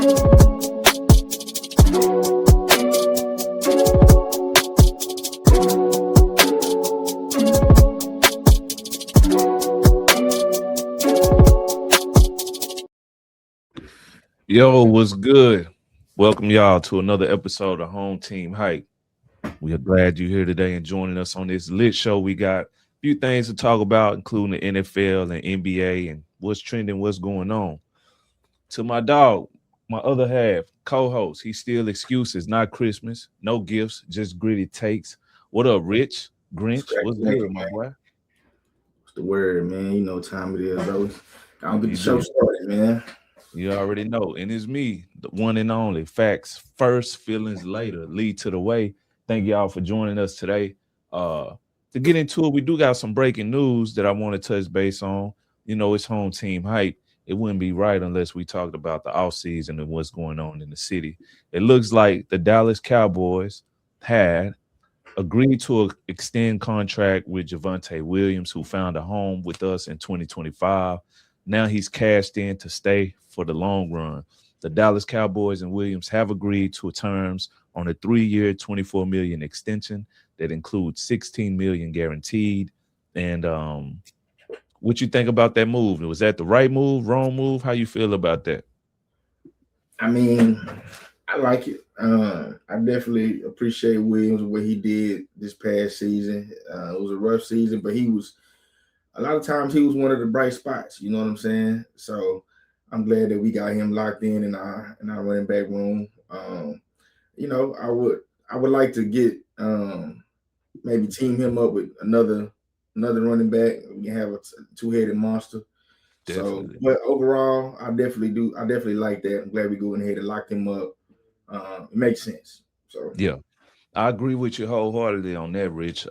Yo, what's good? Welcome y'all to another episode of Home Team Hype. We are glad you're here today and joining us on this lit show. We got a few things to talk about, including the NFL and NBA and what's trending, what's going on. To my dog, my other half, co-host, he still excuses, not Christmas, no gifts, just gritty takes. What up, Rich? Grinch? Scratch What's your head, good, my man. boy? What's the word, man? You know what time it is, though. I'll get You the show do. started, man. You already know. And it's me, the one and only. Facts first, feelings later. Lead to the way. Thank y'all for joining us today. Uh to get into it, we do got some breaking news that I want to touch base on. You know, it's home team hype. It wouldn't be right unless we talked about the offseason and what's going on in the city. It looks like the Dallas Cowboys had agreed to extend contract with Jervonte Williams, who found a home with us in 2025. Now he's cashed in to stay for the long run. The Dallas Cowboys and Williams have agreed to terms on a 3-year, 24 million extension that includes 16 million guaranteed. And what you think about that move? Was that the right move, wrong move? How you feel about that? I mean, I like it. I definitely appreciate Williams what he did this past season. It was a rough season, but he was a lot of times he was one of the bright spots. You know what I'm saying? So I'm glad that we got him locked in our running back room. You know, I would like to get maybe team him up with another running back. We can have a two-headed monster. So, Definitely. but overall, I definitely do. I definitely like that. I'm glad we go ahead and locked him up. It makes sense. So, Yeah. I agree with you wholeheartedly on that, Rich.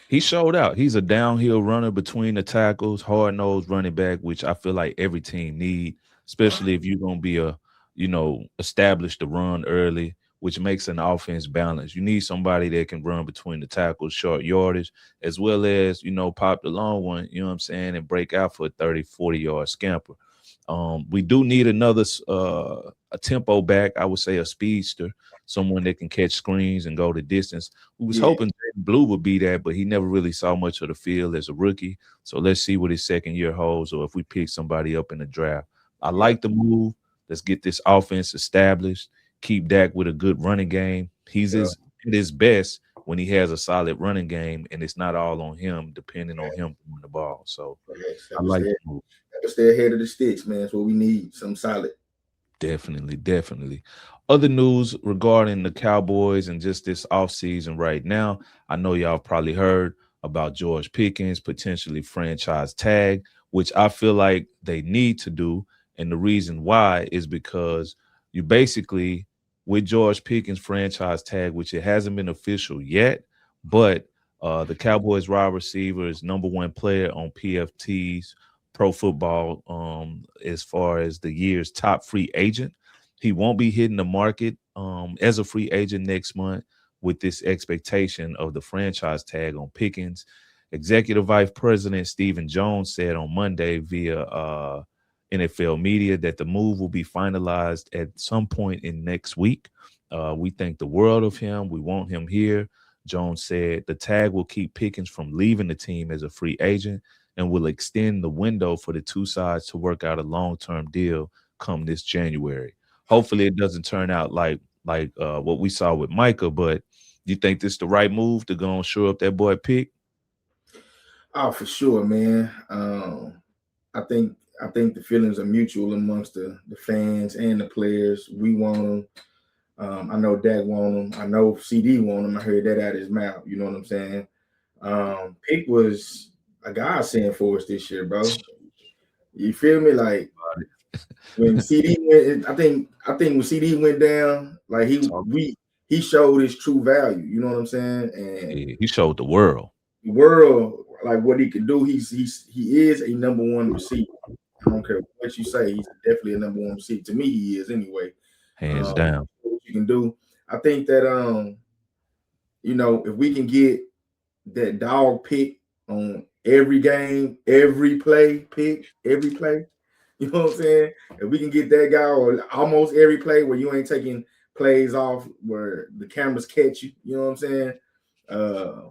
He showed out. He's a downhill runner between the tackles, hard nosed running back, which I feel like every team need, especially if you're gonna be establish the run early, which makes an offense balanced. You need somebody that can run between the tackles, short yardage, as well as pop the long one. You know what I'm saying, and break out for a 30, 40 yard scamper. We do need another a tempo back. I would say a speedster, someone that can catch screens and go the distance. We was yeah, hoping Blue would be that, but he never really saw much of the field as a rookie. So let's see what his second year holds, or if we pick somebody up in the draft. I yeah, like the move. Let's get this offense established. Keep Dak with a good running game. He's yeah. at his best when he has a solid running game, and it's not all on him, depending on him throwing the ball. So Yes, I like the move. have to stay ahead of the sticks, man. That's what we need. Some solid. Definitely, definitely. Other news regarding the Cowboys and just this offseason right now. I know y'all probably heard about George Pickens potentially franchise tag, which I feel like they need to do. And the reason why is because you basically, with George Pickens franchise tag, which it hasn't been official yet, but the Cowboys wide receiver is number one player on PFT's Pro Football as far as the year's top free agent. He won't be hitting the market as a free agent next month with this expectation of the franchise tag on Pickens. Executive Vice President Stephen Jones said on Monday via NFL media that the move will be finalized at some point in next week. We think the world of him. We want him here. Jones said the tag will keep Pickens from leaving the team as a free agent and will extend the window for the two sides to work out a long-term deal come this January. Hopefully, it doesn't turn out like what we saw with Micah. But you think this the right move to go and shore up that boy Pick? Oh, for sure, man. I think I think the feelings are mutual amongst the fans and the players. We want them. I know Dak want them. I know CD want them. I heard that out of his mouth. You know what I'm saying? Pick was a godsend for us this year, bro. You feel me? Like when CD went, I think when CD went down, like Talk. he showed his true value. You know what I'm saying? And Yeah, he showed the world. the world, like what he can do, he is a number one receiver. I don't care what you say, he's definitely a number one receiver. To me, he is anyway. Hands down. What you can do, I think that if we can get that dog pick on every game, every play, pick every play, You know what I'm saying? If we can get that guy, or almost every play where you ain't taking plays off where the cameras catch you, you know what I'm saying? Uh,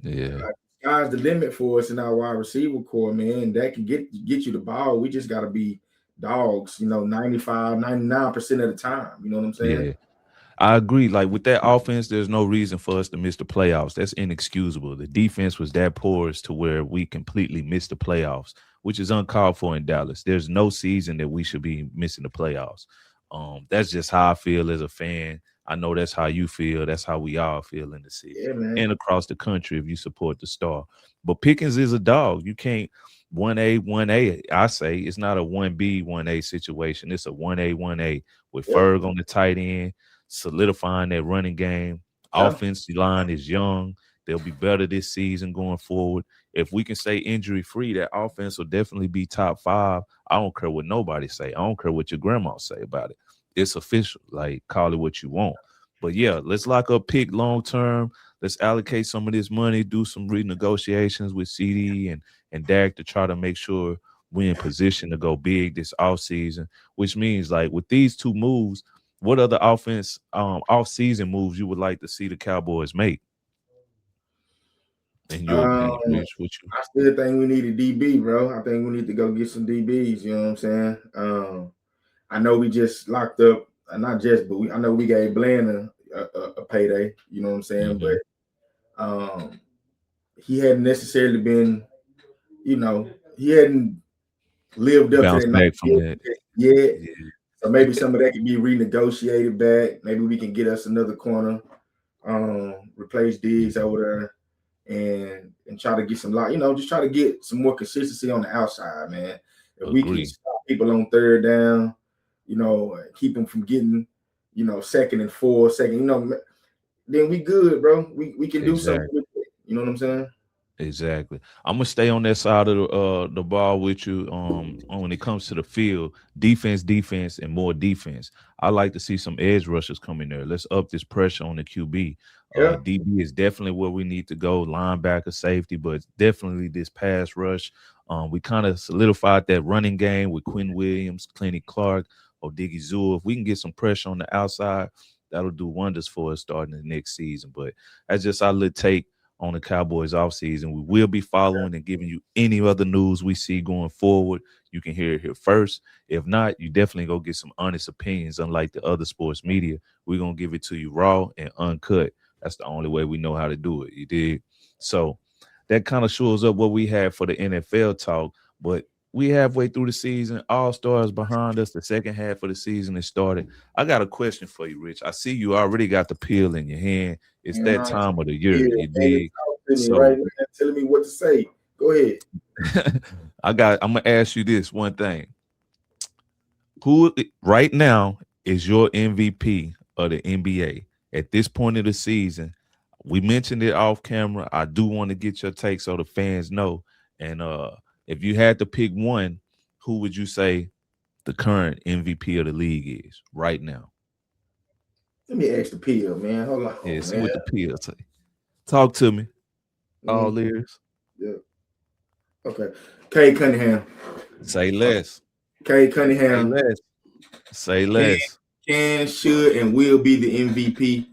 Yeah, like, sky's the limit for us in our wide receiver core, man. That can get you the ball. We just got to be dogs, 95, 99% of the time. You know what I'm saying? yeah. I agree. Like with that offense, there's no reason for us to miss the playoffs. That's inexcusable. The defense was that porous to where we completely missed the playoffs, which is uncalled for in Dallas. There's no season that we should be missing the playoffs. That's just how I feel as a fan. I know that's how you feel. That's how we all feel in the city Yeah, man. and across the country if you support the Star. But Pickens is a dog. You can't 1A. I say it's not a 1B 1A situation. It's a 1A with Yeah, Ferg on the tight end, solidifying that running game. yeah. Offensive line is young. They'll be better this season going forward. If we can stay injury free, that offense will definitely be top 5. I don't care what nobody say. I don't care what your grandma say about it. It's official. Like, call it what you want. But yeah, let's lock up Pick long term. Let's allocate some of this money, do some renegotiations with CD and Dak to try to make sure we're in position to go big this offseason, which means like with these two moves, what other off-season moves you would like to see the Cowboys make, in your Um, opinion, Rich? What you I still think we need a DB, bro. I think we need to go get some DBs. You know what I'm saying? I know we just locked up, not just, but I know we gave Bland a payday. You know what I'm saying? mm-hmm. But he hadn't necessarily been, he hadn't lived up to Bounce that back 90 from that? yet. Yeah, So maybe some of that can be renegotiated back. Maybe we can get us another corner, replace Diggs over there, and try to get some just try to get some more consistency on the outside, man. If we can agree. stop people on third down, keep them from getting, second and four, then we good, bro. We can do something Exactly. with it. You know what I'm saying? Exactly. I'm gonna stay on that side of the ball with you. On when it comes to the field, defense, and more defense. I like to see some edge rushers come in there. Let's up this pressure on the QB. Yeah. DB is definitely where we need to go. Linebacker, safety, but definitely this pass rush. We kind of solidified that running game with Quinn Williams, Clenny Clark, Odiggy Zoo. If we can get some pressure on the outside, that'll do wonders for us starting the next season. But that's just our little take on the Cowboys offseason. We will be following and giving you any other news we see going forward. You can hear it here first. If not, you definitely go get some honest opinions. Unlike the other sports media, we're going to give it to you raw and uncut. That's the only way we know how to do it. You did. So that kind of shows up what we had for the NFL talk. But we halfway through the season. All stars behind us. The second half of the season is started. I got a question for you, Rich. I see you already got the pill in your hand. It's And that I time of the yeah, year. You man, dig? talk to me So right now, telling me what to say. Go ahead. I'm gonna ask you this one thing. Who right now is your MVP of the NBA at this point of the season? We mentioned it off camera. I do want to get your take so the fans know. And if you had to pick one, who would you say the current MVP of the league is right now? Let me ask the pill, man. Hold Yeah, on, see man. what the PL say. Talk to me. Mm, All ears. yeah. Okay. K Cunningham. Say Uh, less. K Say Cunningham less. Say can, less. should, and will be the MVP.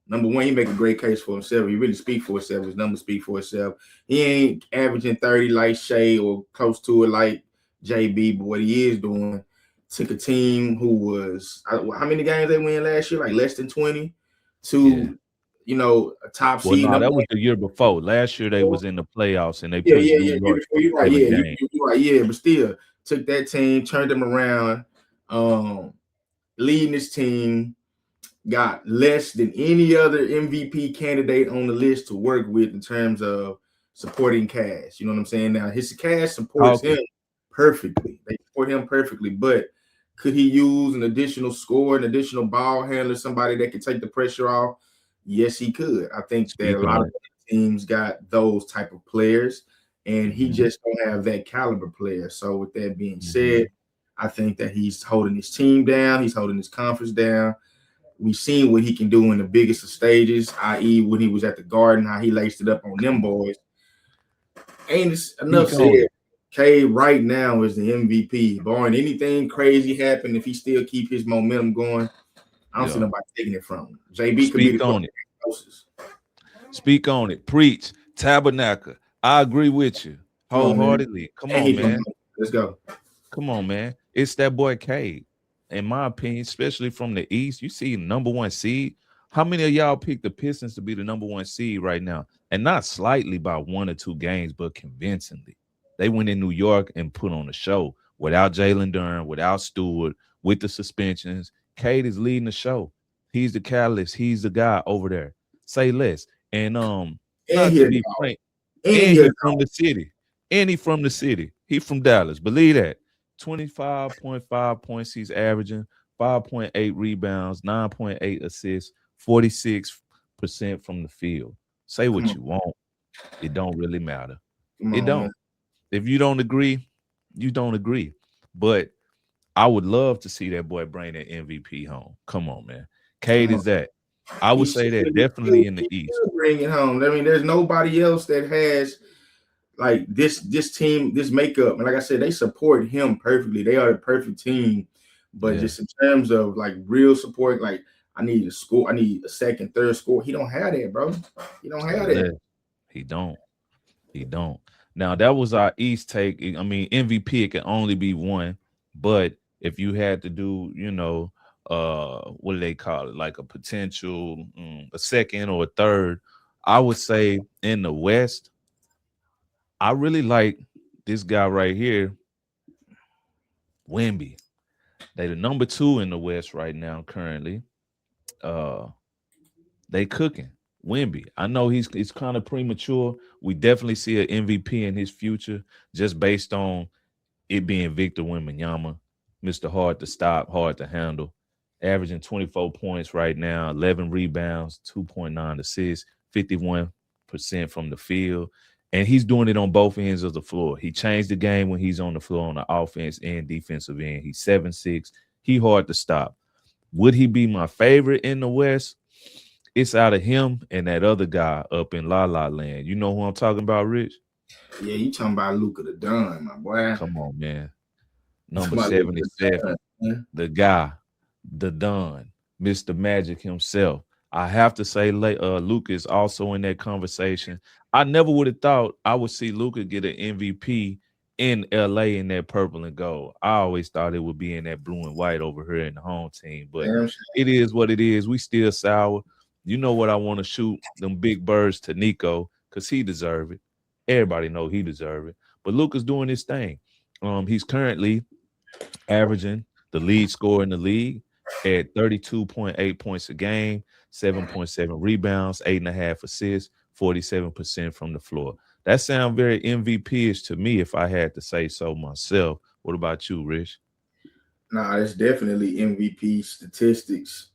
Number one, he make a great case for himself. He really speak for himself. His numbers speak for itself. He ain't averaging 30 like Shea or close to it like JB, but what he is doing, took a team who was how many games they win last year? Like less than 20 Yeah. to a top Well, seed no, number that was one. the year before. Last year they was in the playoffs and they Yeah, pushed yeah, New yeah. York You're right. 7 Yeah, games. you're right. Yeah, but still took that team, turned them around, leading this team, got less than any other MVP candidate on the list to work with in terms of supporting Cash. You know what I'm saying? Now his Cash supports him Talking. perfectly. They support him perfectly, but could he use an additional scorer, an additional ball handler, somebody that could take the pressure off? Yes, he could. I think that a Speak lot on of it. teams got those type of players, and he Mhm, just don't have that caliber player. So with that being said, mhm. I think that he's holding his team down, he's holding his conference down. We've seen what he can do in the biggest of stages, i.e., when he was at the Garden, how he laced it up on them boys. Ain't enough Speak on said. it. Cade right now is the MVP. Barring anything crazy happen, if he still keep his momentum going, I don't see Yeah. nobody taking it from him. JB could be the Speak on it. closest. Speak on it. Preach. Tabernacle. I agree with you Come on, man. wholeheartedly. Come And on, he's from man. let's go. Come on, man. It's that boy Cade. In my opinion, especially from the East, you see number one seed. How many of y'all picked the Pistons to be the number one seed right now? And not slightly by 1 or 2 games, but convincingly. They went in New York and put on a show without Jalen Durant, without Stewart, with the suspensions. Cade is leading the show. He's the catalyst. He's the guy over there. Say less. And And not he to a be dog. frank, And and he a he dog. from the city. And he from the city. He from Dallas. Believe that. 25.5 points he's averaging, 5.8 rebounds, 9.8 assists, 46% from the field. Say Come what on, you want. It don't really matter. come It on, man. don't. If you don't agree, you don't agree. But I would love to see that boy bring that MVP home. Come on, man. Cade Come on. is that. I He would should, say that he definitely in the he East. should bring it home. I mean, there's nobody else that has like this team, this makeup. And like I said, they support him perfectly. They are the perfect team. But Yeah. just in terms of like real support, like I need a score, I need a second, third score. He don't have that, bro. He don't Say have that. less. He don't. He don't. Now that was our East take. I mean, MVP it can only be one, but if you had to do, what do they call it, like a potential a second or a third, I would say in the West, I really like this guy right here, Wemby. They the number two in the West right now currently. Uh, they cooking. Wemby. I know he's kind of premature. We definitely see an MVP in his future just based on it being Victor Wembanyama, Mr. Hard to stop, hard to handle, averaging 24 points right now, 11 rebounds, 2.9 assists, 51% from the field. And he's doing it on both ends of the floor. He changed the game when he's on the floor on the offense and defensive end. He's 7'6". He hard to stop. Would he be my favorite in the West? It's out of him and that other guy up in La La Land. You know who I'm talking about, Rich? Yeah, you talking about Luka the Dunn, my boy. Come on, man. You Number talking about Luka the 77, Dunn, man. the guy, the Don, Mr. Magic himself. I have to say, Luka is also in that conversation. I never would have thought I would see Luka get an MVP in LA in that purple and gold. I always thought it would be in that blue and white over here in the home team, but Damn, it is what it is. We still sour. You know what I want to shoot them big birds to Nico because he deserve it. Everybody know he deserve it. But Luka's doing his thing. He's currently averaging the lead scorer in the league at 32.8 points a game, 7.7 rebounds, 8.5 assists, 47% from the floor. That sounds very MVP-ish to me if I had to say so myself. What about you, Rich? nah, that's definitely MVP statistics.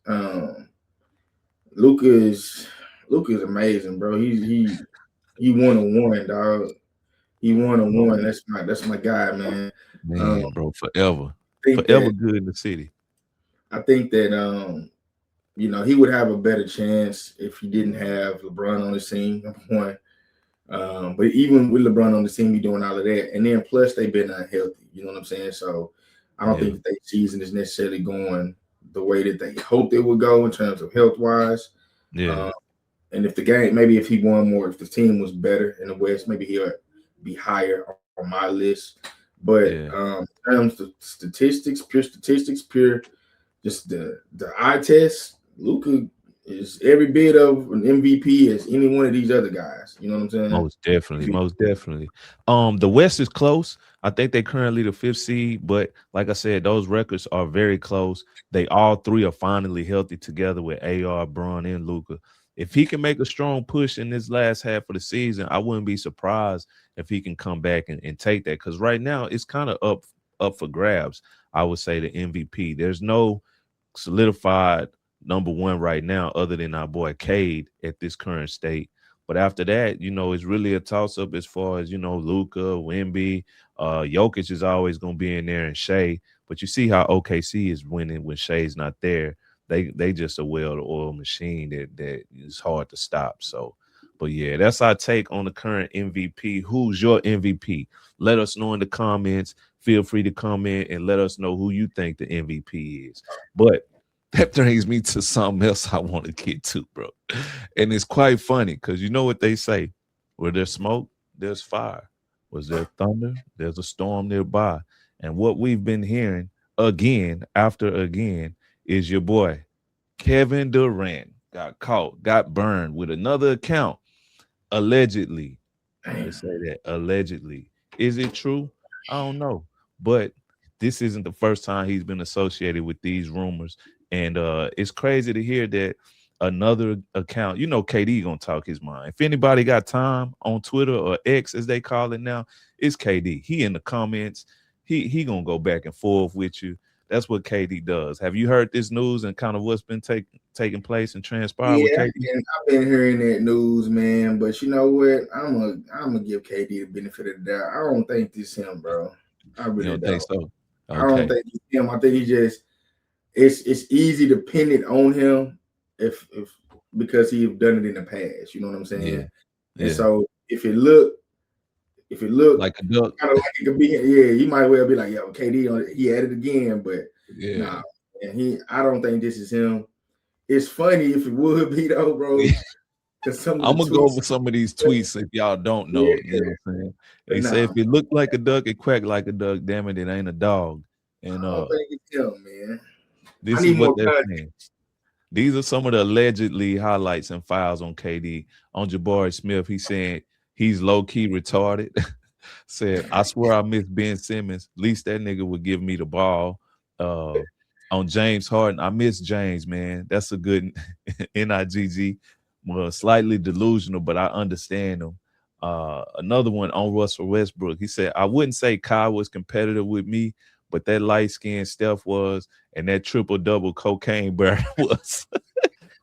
Luka is Luka is amazing, bro. He 1-on-1, dog. He one on Come on, one. man. That's my guy, man. Man, bro, forever. Think Forever that good in the city. I think that he would have a better chance if he didn't have LeBron on his team. Number one. But even with LeBron on the team, he doing all of that, and then plus they've been unhealthy. You know what I'm saying? So I don't Yeah, think their season is necessarily going the way that they hoped it would go in terms of health wise. yeah, Um, and if the game, maybe if he won more, if the team was better in the West, maybe he'll be higher on my list. But yeah. in terms of statistics, pure just the eye test, Luca is every bit of an MVP as any one of these other guys. You know what I'm saying? Most definitely, most definitely. The West is close. I think they currently the fifth seed, but like I said, those records are very close. They all three are finally healthy together with AR, Braun, and Luca. If he can make a strong push in this last half of the season, I wouldn't be surprised if he can come back and take that. Because right now it's kind of up for grabs. I would say the MVP. There's no solidified number one right now, other than our boy Cade at this current state. But after that, it's really a toss up as far as Luca, Wemby, Jokic is always going to be in there, and Shea. But you see how OKC is winning when Shea's not there. They just a well-oiled machine that is hard to stop. So But yeah, that's our take on the current MVP. Who's your MVP? Let us know in the comments. Feel free to comment and let us know who you think the MVP is. But that brings me to something else I want to get to, bro. And it's quite funny because you know what they say: where there's smoke, there's fire. Was there thunder? There's a storm nearby. And what we've been hearing again after again is your boy Kevin Durant got caught, got burned with another account, allegedly. Let's say that allegedly. Is it true? I don't know. But this isn't the first time he's been associated with these rumors. And it's crazy to hear that another account, KD gonna talk his mind. If anybody got time on Twitter or X as they call it now, it's KD. He in the comments. He gonna go back and forth with you. That's what KD does. Have you heard this news and kind of what's been taking place and transpired with Yeah, KD? I've been hearing that news, man. But you know what? I'm gonna give KD the benefit of the doubt. I don't think this him, bro. I You really don't think don't. so? I don't Okay. think it's him. I think he just it's easy to pin it on him if because he's done it in the past. You know what I'm Yeah. saying? And Yeah. so if it look Like a duck. kind of like it could be, yeah, you might well be like, yo, KD he at it again, but Yeah. nah, and I don't think this is him. It's funny if it would be though, bro, because some of the I'm gonna go tweets, over some of these tweets if y'all don't know. yeah, You know what I'm saying? but They say nah, if it looked like a duck, it quacked like a duck. Damn it, it ain't a dog. And I don't think it's him, man. I this is need what more they're context. saying. These are some of the allegedly highlights and files on KD. On Jabari Smith, he said he's low key retarded. Said, I swear I miss Ben Simmons. At least that nigga would give me the ball. Uh, on James Harden, I miss James, man. That's a good NIGG. Well, slightly delusional, but I understand him. Another one on Russell Westbrook. He said, I wouldn't say Kai was competitive with me, but that light skinned Steph was, and that triple double cocaine bear was.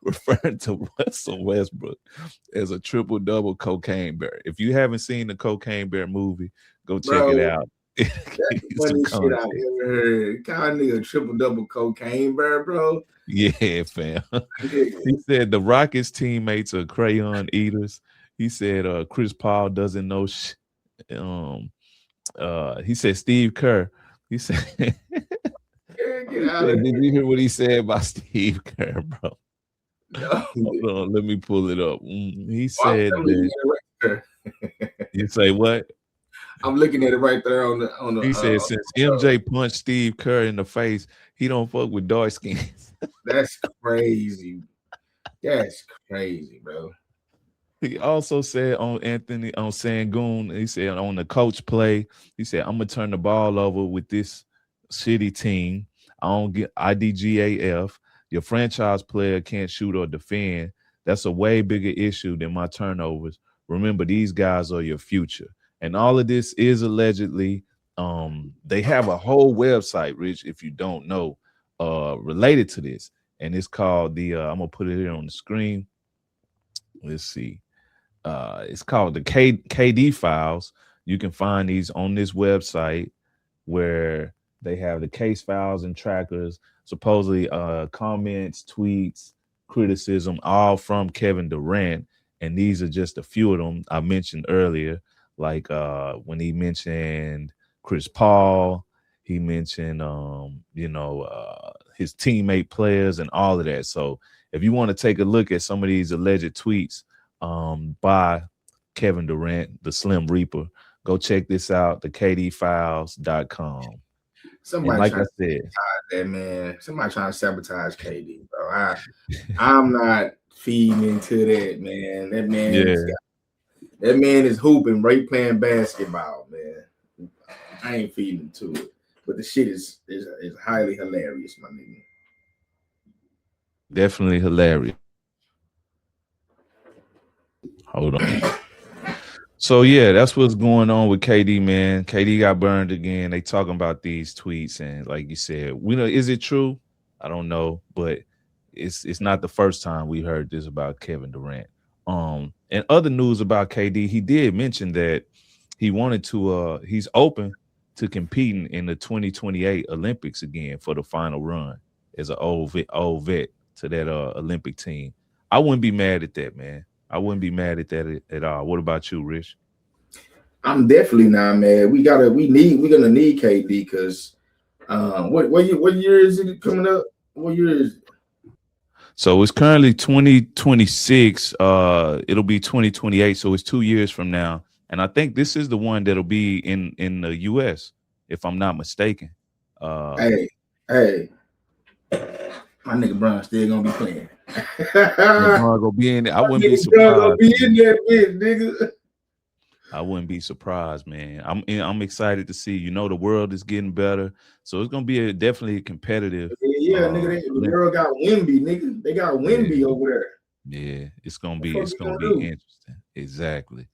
Referring to Russell Westbrook as a triple double cocaine bear. If you haven't seen the Cocaine Bear movie, go check it Bro, out. It that's the gives some funniest shit I've context. ever heard. Kind of nigga triple double cocaine, bro. Yeah, fam. Nigga, He said the Rockets teammates are crayon eaters. He said Chris Paul doesn't know um he said Steve Kerr. He said yeah, get he out of said, did you hear what he said about Steve Kerr, bro? here. No. Hold on, let me pull it up. He I'm, said I'm looking that at it right there. you say what? I'm looking at it right there on the. He said since MJ punched Steve Kerr in the face, he don't fuck with dark skins. That's crazy. That's crazy, bro. He also said on Anthony on Sangoon, he said on the coach play, he said, I'm gonna turn the ball over with this shitty team. I don't get IDGAF. Your franchise player can't shoot or defend. That's a way bigger issue than my turnovers. Remember, these guys are your future. And all of this is allegedly. They have a whole website, Rich, if you don't know, related to this. And it's called the I'm gonna put it here on the screen. Let's see. It's called the KD files. You can find these on this website where they have the case files and trackers, supposedly comments, tweets, criticism, all from Kevin Durant. And these are just a few of them I mentioned earlier, like when he mentioned Chris Paul, he mentioned his teammate players and all of that. So if you want to take a look at some of these alleged tweets by Kevin Durant, the Slim Reaper, go check this out, the kdfiles.com. And Somebody like trying I to said, sabotage that, man. Somebody trying to sabotage KD, bro. I'm not feeding into that, man. yeah, That man is hooping, right, playing basketball, man. I ain't feeding into it. But the shit is highly hilarious, my nigga. definitely hilarious. Hold on. So yeah, that's what's going on with KD, man. KD got burned again. They talking about these tweets, and like you said, we know is it true? I don't know, but it's not the first time we heard this about Kevin Durant. And other news about KD, he did mention that he wanted to he's open to competing in the 2028 Olympics again for the final run as an old vet to that Olympic team. I wouldn't be mad at that, man. I wouldn't be mad at that at all. What about you, Rich? I'm definitely not mad. We're gonna need KD because what year is it coming up? What year is it? So it's currently 2026. It'll be 2028. So it's 2 years from now. And I think this is the one that'll be in the US, if I'm not mistaken. Uh Hey, hey, my nigga Brown still gonna be playing. LeBron gonna be in it. I My wouldn't be nigga Brown gonna surprised, be in man. that bitch, nigga. I wouldn't be surprised, man. I'm excited to see. The world is getting better, so it's gonna be definitely a competitive. Yeah, nigga, the Olymp- girl got Wimby, nigga. They got yeah, Wimby over there. yeah. It's gonna What the be fuck it's you gonna gonna be do? interesting. Exactly.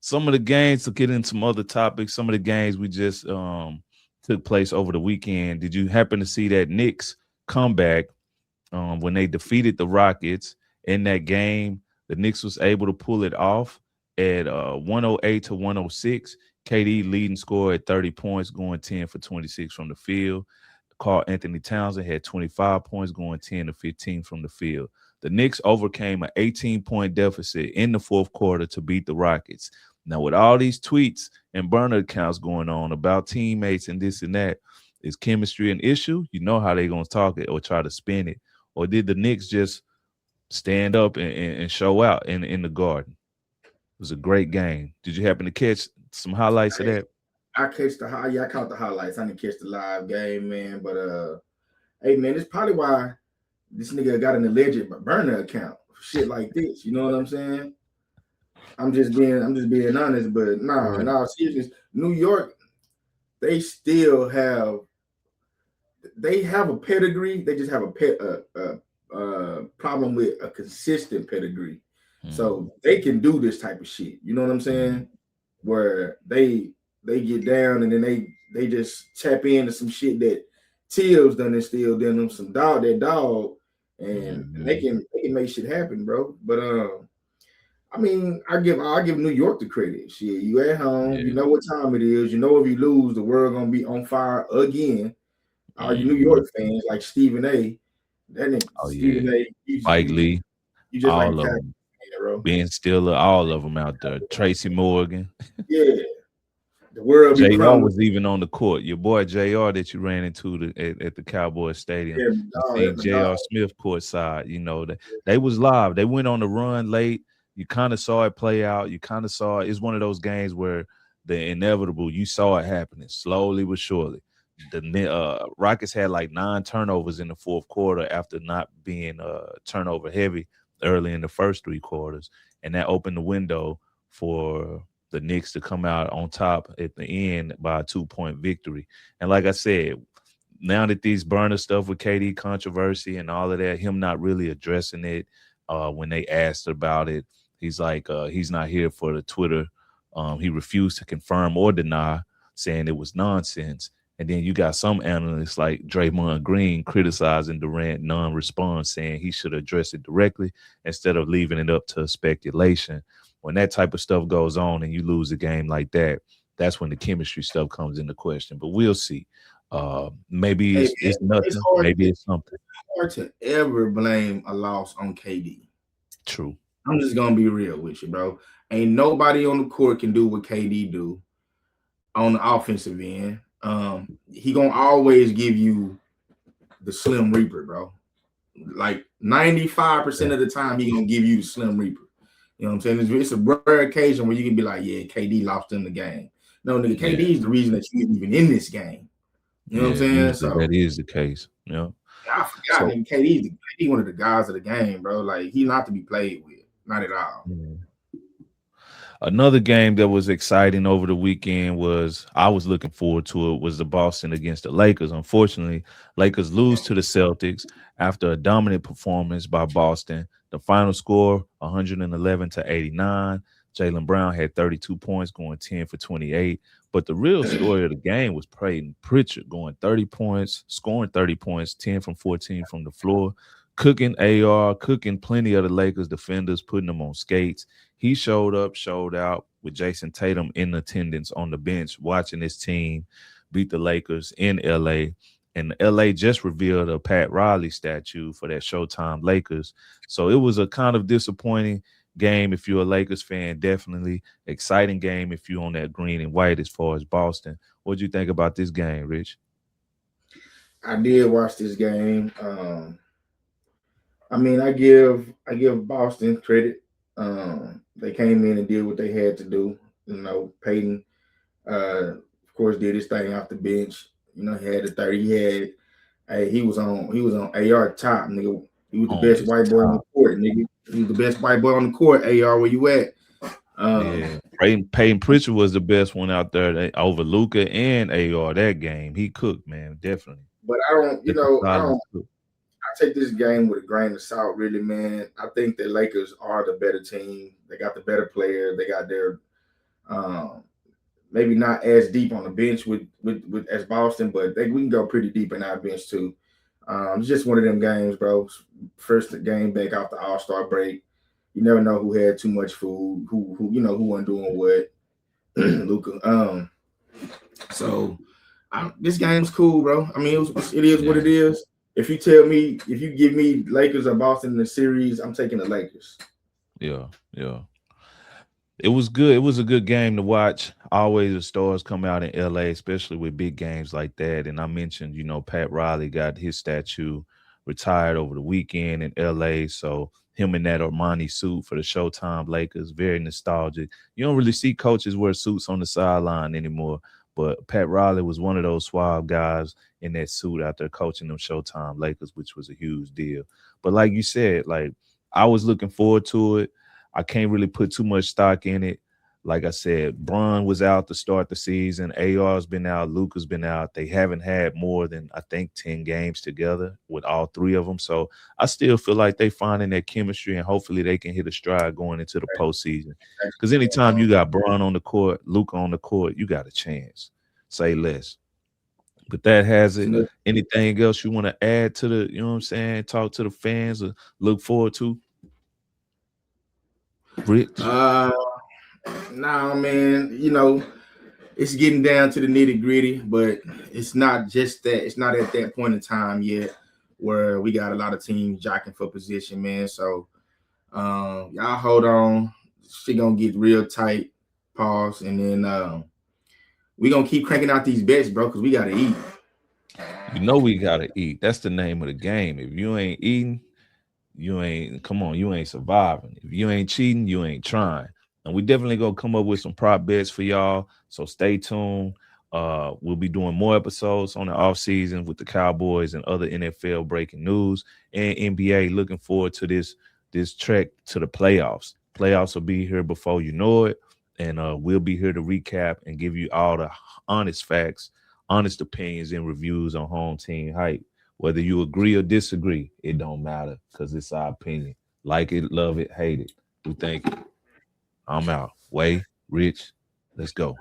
Some of the games to get into some other topics. Some of the games we just took place over the weekend. Did you happen to see that Knicks comeback when they defeated the Rockets in that game? The Knicks was able to pull it off at 108 to 106. KD leading score at 30 points, going 10 for 26 from the field. Carl Anthony Townsend had 25 points, going 10 to 15 from the field. The Knicks overcame an 18-point deficit in the fourth quarter to beat the Rockets. Now, with all these tweets and burner accounts going on about teammates and this and that, is chemistry an issue? You know how they're going to talk it or try to spin it. Or did the Knicks just stand up and show out in the Garden? It was a great game. Did you happen to catch some highlights of Hey, that? I caught the highlights. I didn't catch the live game, man. But hey man, it's probably why this nigga got an alleged burner account for shit like this. You know what I'm saying? I'm just being honest, but nah, in Right. all seriousness, New York, they still have a pedigree. They just have a problem with a consistent pedigree. Mm-hmm. So they can do this type of shit. You know what I'm saying? Where they get down and then they just tap into some shit that Tibbs done instilled in them, some dog, and Mm-hmm. they can make shit happen, bro. But I mean, I give New York the credit. Shit, you at home, you Yeah. know what time it is. You know if you lose, the world gonna be on fire again. All you New Mm-hmm. York fans like Stephen A. That nigga Oh yeah. Stephen A. Spike Lee, You just like all of Cat, them. bro. Ben Stiller, all of them out there. Tracy Morgan. Yeah, the world be JR crumbling. was even on the court. Your boy JR that you ran into at the Cowboys Stadium. Yeah, my You dog, that's seen my dog. JR Smith courtside. They was live. They went on the run late. You kind of saw it play out. You kind of saw it. It's one of those games where the inevitable, you saw it happening slowly but surely. The Rockets had like 9 turnovers in the fourth quarter after not being turnover heavy early in the first 3 quarters, and that opened the window for the Knicks to come out on top at the end by a 2-point victory. And like I said, now that these burner stuff with KD controversy and all of that, him not really addressing it when they asked about it, he's like, he's not here for the Twitter. He refused to confirm or deny, saying it was nonsense. And then you got some analysts like Draymond Green criticizing Durant non-response, saying he should address it directly instead of leaving it up to speculation. When that type of stuff goes on and you lose a game like that, that's when the chemistry stuff comes into question. But we'll see. Maybe Hey it's man, nothing. Maybe it's something. hard to ever blame a loss on KD. True. I'm just gonna be real with you, bro. Ain't nobody on the court can do what KD do on the offensive end. He gonna always give you the Slim Reaper, bro. Like 95% of the time, he gonna give you the Slim Reaper. You know what I'm saying? It's a rare occasion where you can be like, yeah, KD lost in the game. No, nigga, Yeah. KD is the reason that you even in this game. You know what I'm Yeah. saying? Usually So that is the case. I forgot, So nigga, KD one of the guys of the game, bro. Like he not to be played with, not at all. yeah. Another game that was exciting over the weekend was I was looking forward to it was the Boston against the Lakers. Unfortunately, Lakers lose to the Celtics after a dominant performance by Boston. The final score 111 to 89. Jalen Brown had 32 points, going 10 for 28. But the real story of the game was Peyton Pritchard going 30 points, scoring 30 points, 10 from 14 from the floor, cooking AR, cooking plenty of the Lakers defenders, putting them on skates. He showed up, showed out with Jason Tatum in attendance on the bench, watching his team beat the Lakers in LA. And LA just revealed a Pat Riley statue for that Showtime Lakers. So it was a kind of disappointing. game if you're a Lakers fan, definitely. Exciting game if you're on that green and white as far as Boston. What do you think about this game, Rich? I did watch this game. I mean, I give Boston credit. They came in and did what they had to do. Peyton, of course, did his thing off the bench. He had the 30. He was on AR top, nigga. He was the On best his white boy on the top. court, nigga. He was the best white boy on the court. AR, where you at? Yeah. Um, Peyton Pritchard was the best one out there over Luca and AR that game. He cooked, man, definitely. but I don't, That's a I solid don't. cook. I take this game with a grain of salt, really, man. I think the Lakers are the better team. They got the better player. They got their um, maybe not as deep on the bench with as Boston, but we can go pretty deep in our bench too. It's just one of them games, bro. First game back off the All-Star break. You never know who had too much food, who wasn't doing what. Luca. So this game's cool, bro. I mean, it is what Yeah, it is. If you give me Lakers or Boston in the series, I'm taking the Lakers. yeah, yeah. It was good. It was a good game to watch. Always the stars come out in LA, especially with big games like that. And I mentioned, Pat Riley got his statue retired over the weekend in LA. So him in that Armani suit for the Showtime Lakers, very nostalgic. You don't really see coaches wear suits on the sideline anymore. But Pat Riley was one of those suave guys in that suit out there coaching them Showtime Lakers, which was a huge deal. But like you said, like I was looking forward to it. I can't really put too much stock in it. Like I said, Bron was out to start the season. AR's been out. Luka's been out. They haven't had more than, I think, 10 games together with all three of them. So I still feel like they finding their chemistry, and hopefully they can hit a stride going into the postseason. Because anytime you got Bron on the court, Luka on the court, you got a chance. Say less. But that has it. Anything else you want to add to the, what I'm saying, talk to the fans or look forward to? Rich? Uh, nah, man. It's getting down to the nitty gritty, but it's not just that. It's not at that point in time yet where we got a lot of teams jockeying for position, man. So, y'all hold on. She gonna get real tight. Pause, and then we gonna keep cranking out these bets, bro, because we gotta eat. You know we gotta eat. That's the name of the game. If you ain't eating, you ain't surviving. If you ain't cheating, you ain't trying. And we definitely gonna come up with some prop bets for y'all. So stay tuned. We'll be doing more episodes on the off season with the Cowboys and other NFL breaking news and NBA. Looking forward to this trek to the playoffs. Playoffs will be here before you know it, and we'll be here to recap and give you all the honest facts, honest opinions, and reviews on home team hype. Whether you agree or disagree, it don't matter because it's our opinion. Like it, love it, hate it. We think it. I'm out. Way, Rich, let's go.